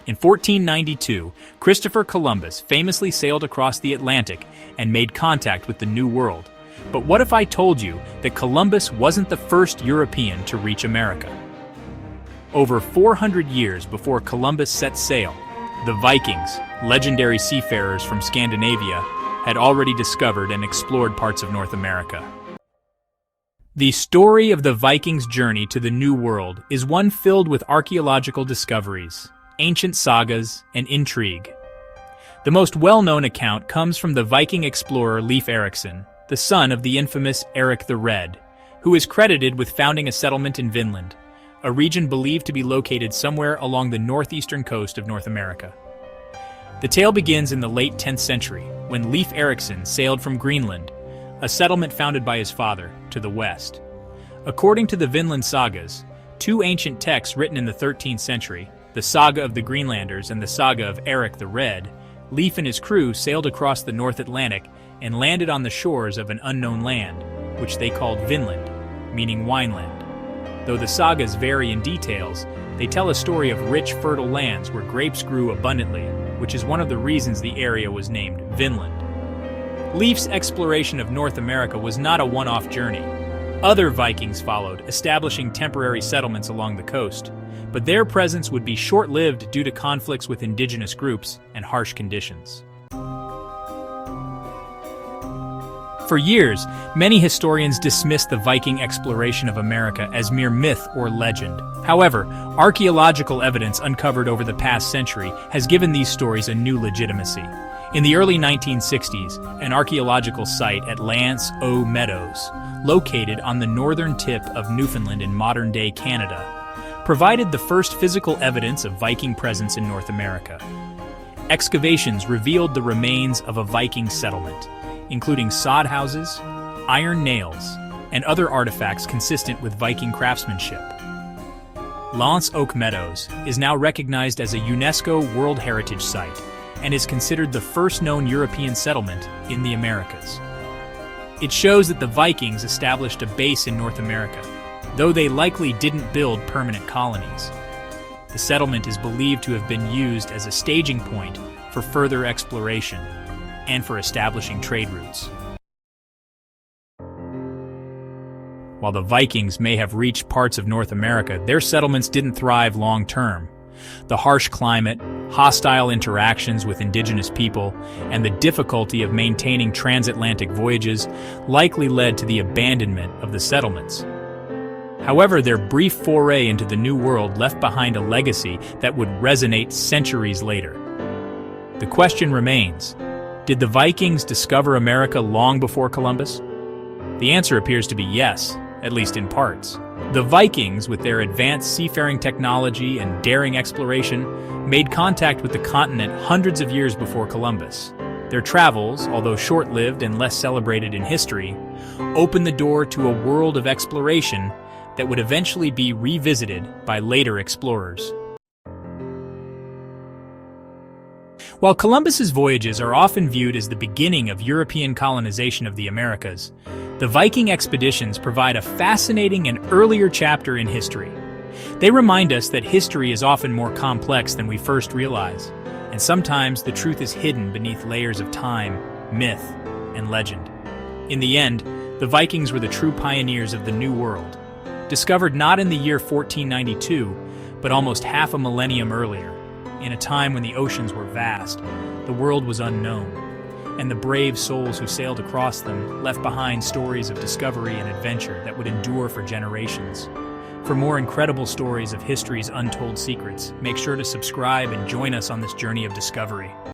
In 1492, Christopher Columbus famously sailed across the Atlantic and made contact with the New World. But what if I told you that Columbus wasn't the first European to reach America? Over 400 years before Columbus set sail, the Vikings, legendary seafarers from Scandinavia, had already discovered and explored parts of North America. The story of the Vikings' journey to the New World is one filled with archaeological discoveries, ancient sagas, and intrigue. The most well-known account comes from the Viking explorer Leif Erikson, the son of the infamous Eric the Red, who is credited with founding a settlement in Vinland, a region believed to be located somewhere along the northeastern coast of North America. The tale begins in the late 10th century, when Leif Erikson sailed from Greenland, a settlement founded by his father, to the west. According to the Vinland sagas, two ancient texts written in the 13th century, the Saga of the Greenlanders and the Saga of Eric the Red, Leif and his crew sailed across the North Atlantic and landed on the shores of an unknown land, which they called Vinland, meaning wineland. Though the sagas vary in details, they tell a story of rich, fertile lands where grapes grew abundantly, which is one of the reasons the area was named Vinland. Leif's exploration of North America was not a one-off journey. Other Vikings followed, establishing temporary settlements along the coast, but their presence would be short-lived due to conflicts with indigenous groups and harsh conditions. For years, many historians dismissed the Viking exploration of America as mere myth or legend. However, archaeological evidence uncovered over the past century has given these stories a new legitimacy. In the early 1960s, an archaeological site at L'Anse aux Meadows, located on the northern tip of Newfoundland in modern-day Canada, provided the first physical evidence of Viking presence in North America. Excavations revealed the remains of a Viking settlement, including sod houses, iron nails, and other artifacts consistent with Viking craftsmanship. L'Anse aux Meadows is now recognized as a UNESCO World Heritage Site and is considered the first known European settlement in the Americas. It shows that the Vikings established a base in North America, though they likely didn't build permanent colonies. The settlement is believed to have been used as a staging point for further exploration and for establishing trade routes. While the Vikings may have reached parts of North America, their settlements didn't thrive long-term. The harsh climate, hostile interactions with indigenous people, and the difficulty of maintaining transatlantic voyages likely led to the abandonment of the settlements. However, their brief foray into the New World left behind a legacy that would resonate centuries later. The question remains, did the Vikings discover America long before Columbus? The answer appears to be yes, at least in parts. The Vikings, with their advanced seafaring technology and daring exploration, made contact with the continent hundreds of years before Columbus. Their travels, although short-lived and less celebrated in history, opened the door to a world of exploration that would eventually be revisited by later explorers. While Columbus's voyages are often viewed as the beginning of European colonization of the Americas, the Viking expeditions provide a fascinating and earlier chapter in history. They remind us that history is often more complex than we first realize, and sometimes the truth is hidden beneath layers of time, myth, and legend. In the end, the Vikings were the true pioneers of the New World, discovered not in the year 1492, but almost half a millennium earlier. In a time when the oceans were vast, the world was unknown, and the brave souls who sailed across them left behind stories of discovery and adventure that would endure for generations. For more incredible stories of history's untold secrets, make sure to subscribe and join us on this journey of discovery.